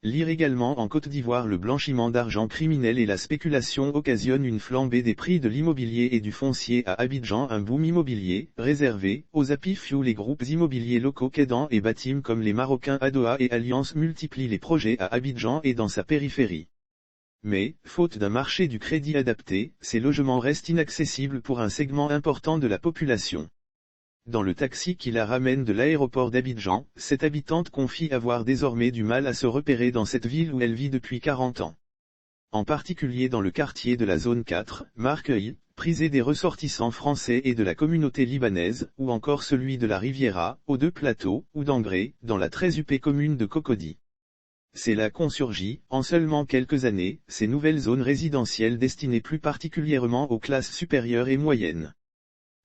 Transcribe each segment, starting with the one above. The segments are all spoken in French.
Lire également en Côte d'Ivoire le blanchiment d'argent criminel et la spéculation occasionnent une flambée des prix de l'immobilier et du foncier à Abidjan. Un boom immobilier, réservé, aux Apifio. Les groupes immobiliers locaux Kedan et Batim comme les Marocains Adoa et Alliance multiplient les projets à Abidjan et dans sa périphérie. Mais, faute d'un marché du crédit adapté, ces logements restent inaccessibles pour un segment important de la population. Dans le taxi qui la ramène de l'aéroport d'Abidjan, cette habitante confie avoir désormais du mal à se repérer dans cette ville où elle vit depuis 40 ans. En particulier dans le quartier de la zone 4, Marqueuil, prisé des ressortissants français et de la communauté libanaise, ou encore celui de la Riviera, aux Deux Plateaux, ou d'Angré, dans la très huppée commune de Cocody. C'est là qu'ont surgi, en seulement quelques années, ces nouvelles zones résidentielles destinées plus particulièrement aux classes supérieures et moyennes.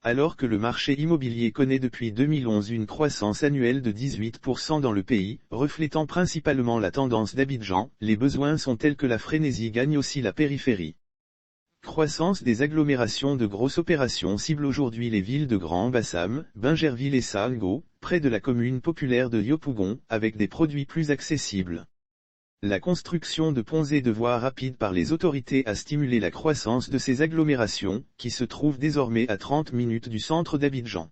Alors que le marché immobilier connaît depuis 2011 une croissance annuelle de 18% dans le pays, reflétant principalement la tendance d'Abidjan, les besoins sont tels que la frénésie gagne aussi la périphérie. Croissance des agglomérations. De grosses opérations ciblent aujourd'hui les villes de Grand Bassam, Bingerville et Sango, près de la commune populaire de Yopougon, avec des produits plus accessibles. La construction de ponts et de voies rapides par les autorités a stimulé la croissance de ces agglomérations, qui se trouvent désormais à 30 minutes du centre d'Abidjan.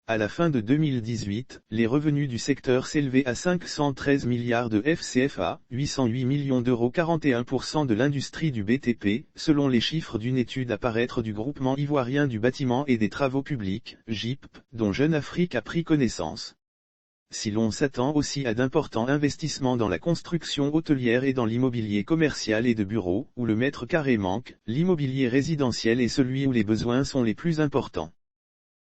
À la fin de 2018, les revenus du secteur s'élevaient à 513 milliards de FCFA, 808 millions d'euros, 41% de l'industrie du BTP, selon les chiffres d'une étude à paraître du groupement ivoirien du bâtiment et des travaux publics, GIP, dont Jeune Afrique a pris connaissance. Si l'on s'attend aussi à d'importants investissements dans la construction hôtelière et dans l'immobilier commercial et de bureaux, où le mètre carré manque, l'immobilier résidentiel est celui où les besoins sont les plus importants.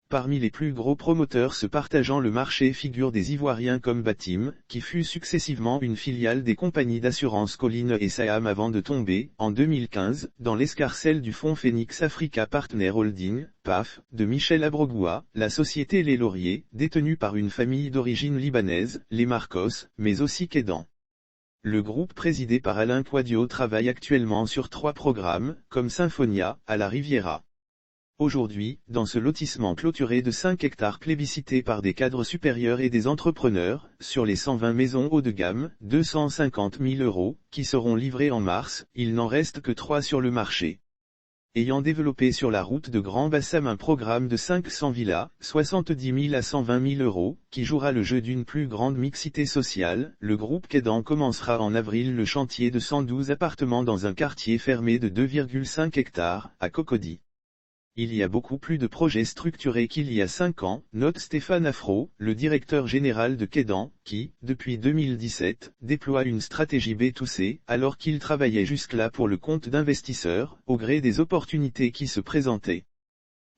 Parmi les plus gros promoteurs se partageant le marché figurent des Ivoiriens comme Batim, qui fut successivement une filiale des compagnies d'assurance Colline et Saham avant de tomber, en 2015, dans l'escarcelle du fonds Phoenix Africa Partner Holding, PAF, de Michel Abrogoua, la société Les Lauriers, détenue par une famille d'origine libanaise, les Marcos, mais aussi Kedan. Le groupe présidé par Alain Quadio travaille actuellement sur 3 programmes, comme Symphonia, à la Riviera. Aujourd'hui, dans ce lotissement clôturé de 5 hectares plébiscité par des cadres supérieurs et des entrepreneurs, sur les 120 maisons haut de gamme, 250 000 euros, qui seront livrées en mars, il n'en reste que 3 sur le marché. Ayant développé sur la route de Grand Bassam un programme de 500 villas, 70 000 à 120 000 euros, qui jouera le jeu d'une plus grande mixité sociale, le groupe Kedan commencera en avril le chantier de 112 appartements dans un quartier fermé de 2,5 hectares, à Cocody. Il y a beaucoup plus de projets structurés qu'il y a 5 ans, note Stéphane Afro, le directeur général de Kedan, qui, depuis 2017, déploie une stratégie B2C, alors qu'il travaillait jusque-là pour le compte d'investisseurs, au gré des opportunités qui se présentaient.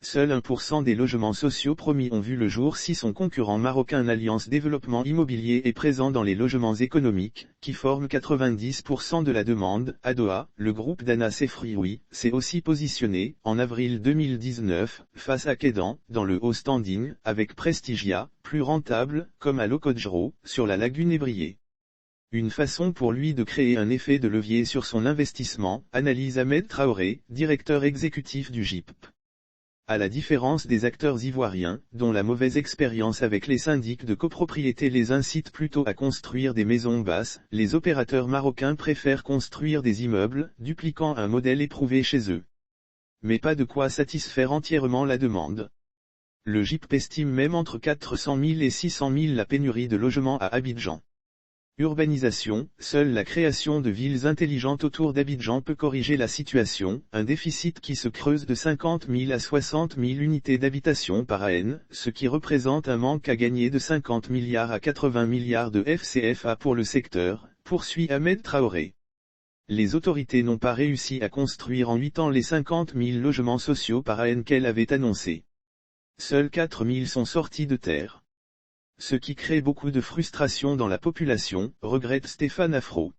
Seul 1% des logements sociaux promis ont vu le jour si son concurrent marocain Alliance Développement Immobilier est présent dans les logements économiques, qui forment 90% de la demande. Adoa, le groupe d'Anna Sefrioui, s'est aussi positionné, en avril 2019, face à Kedan, dans le haut standing, avec Prestigia, plus rentable, comme à Locodjro, sur la lagune Ébriée. Une façon pour lui de créer un effet de levier sur son investissement, analyse Ahmed Traoré, directeur exécutif du GIP. À la différence des acteurs ivoiriens, dont la mauvaise expérience avec les syndics de copropriété les incite plutôt à construire des maisons basses, les opérateurs marocains préfèrent construire des immeubles, dupliquant un modèle éprouvé chez eux. Mais pas de quoi satisfaire entièrement la demande. Le GIP estime même entre 400 000 et 600 000 la pénurie de logements à Abidjan. Urbanisation, seule la création de villes intelligentes autour d'Abidjan peut corriger la situation, un déficit qui se creuse de 50 000 à 60 000 unités d'habitation par an, ce qui représente un manque à gagner de 50 milliards à 80 milliards de FCFA pour le secteur, poursuit Ahmed Traoré. Les autorités n'ont pas réussi à construire en 8 ans les 50 000 logements sociaux par an qu'elles avaient annoncés. Seuls 4 000 sont sortis de terre. Ce qui crée beaucoup de frustration dans la population, regrette Stéphane Afro.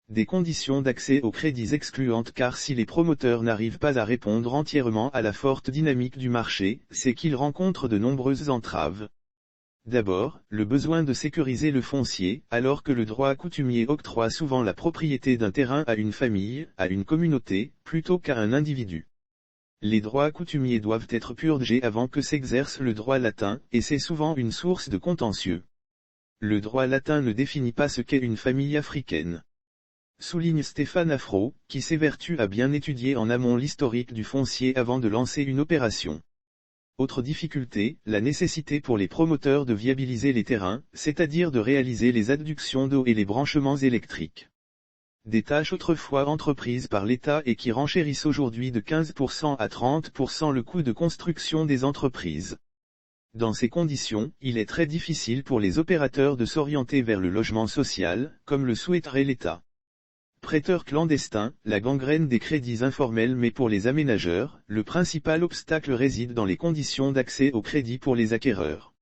Des conditions d'accès aux crédits excluantes car si les promoteurs n'arrivent pas à répondre entièrement à la forte dynamique du marché, c'est qu'ils rencontrent de nombreuses entraves. D'abord, le besoin de sécuriser le foncier, alors que le droit coutumier octroie souvent la propriété d'un terrain à une famille, à une communauté, plutôt qu'à un individu. Les droits coutumiers doivent être purgés avant que s'exerce le droit latin, et c'est souvent une source de contentieux. Le droit latin ne définit pas ce qu'est une famille africaine. Souligne Stéphane Afro, qui s'évertue à bien étudier en amont l'historique du foncier avant de lancer une opération. Autre difficulté, la nécessité pour les promoteurs de viabiliser les terrains, c'est-à-dire de réaliser les adductions d'eau et les branchements électriques. Des tâches autrefois entreprises par l'État et qui renchérissent aujourd'hui de 15% à 30% le coût de construction des entreprises. Dans ces conditions, il est très difficile pour les opérateurs de s'orienter vers le logement social, comme le souhaiterait l'État. Prêteurs clandestins, la gangrène des crédits informels. Mais pour les aménageurs, le principal obstacle réside dans les conditions d'accès au crédit pour les acquéreurs.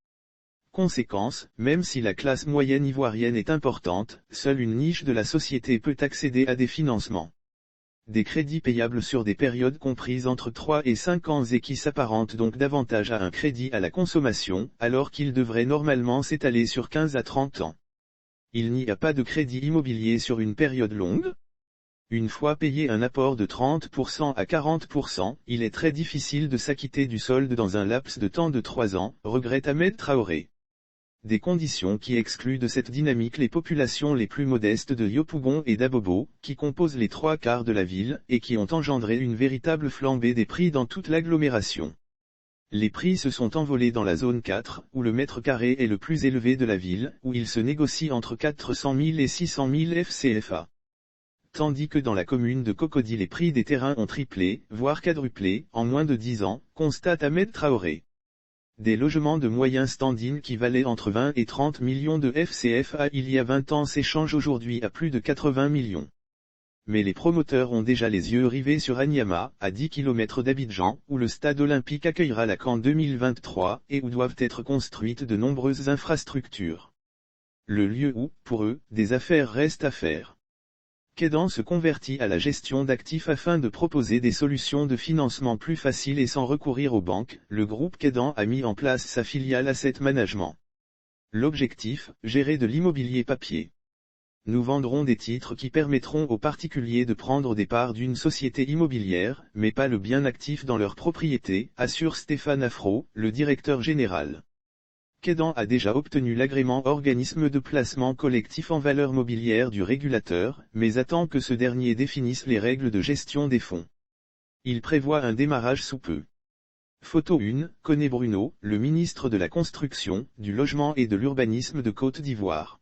Conséquence, même si la classe moyenne ivoirienne est importante, seule une niche de la société peut accéder à des financements. Des crédits payables sur des périodes comprises entre 3 et 5 ans et qui s'apparentent donc davantage à un crédit à la consommation, alors qu'il devrait normalement s'étaler sur 15 à 30 ans. Il n'y a pas de crédit immobilier sur une période longue. Une fois payé un apport de 30% à 40%, il est très difficile de s'acquitter du solde dans un laps de temps de 3 ans, regrette Ahmed Traoré. Des conditions qui excluent de cette dynamique les populations les plus modestes de Yopougon et d'Abobo, qui composent les 3/4 de la ville, et qui ont engendré une véritable flambée des prix dans toute l'agglomération. Les prix se sont envolés dans la zone 4, où le mètre carré est le plus élevé de la ville, où il se négocie entre 400 000 et 600 000 FCFA. Tandis que dans la commune de Cocody les prix des terrains ont triplé, voire quadruplé, en moins de 10 ans, constate Ahmed Traoré. Des logements de moyens stand-in qui valaient entre 20 et 30 millions de FCFA il y a 20 ans s'échangent aujourd'hui à plus de 80 millions. Mais les promoteurs ont déjà les yeux rivés sur Anyama, à 10 km d'Abidjan, où le stade olympique accueillera la CAN 2023, et où doivent être construites de nombreuses infrastructures. Le lieu où, pour eux, des affaires restent à faire. Kedan se convertit à la gestion d'actifs afin de proposer des solutions de financement plus faciles et sans recourir aux banques. Le groupe Kedan a mis en place sa filiale Asset Management. L'objectif, gérer de l'immobilier papier. Nous vendrons des titres qui permettront aux particuliers de prendre des parts d'une société immobilière, mais pas le bien actif dans leur propriété, assure Stéphane Afro, le directeur général. Kedan a déjà obtenu l'agrément organisme de placement collectif en valeurs mobilières du régulateur, mais attend que ce dernier définisse les règles de gestion des fonds. Il prévoit un démarrage sous peu. Photo 1, Koné Bruno, le ministre de la Construction, du Logement et de l'Urbanisme de Côte d'Ivoire.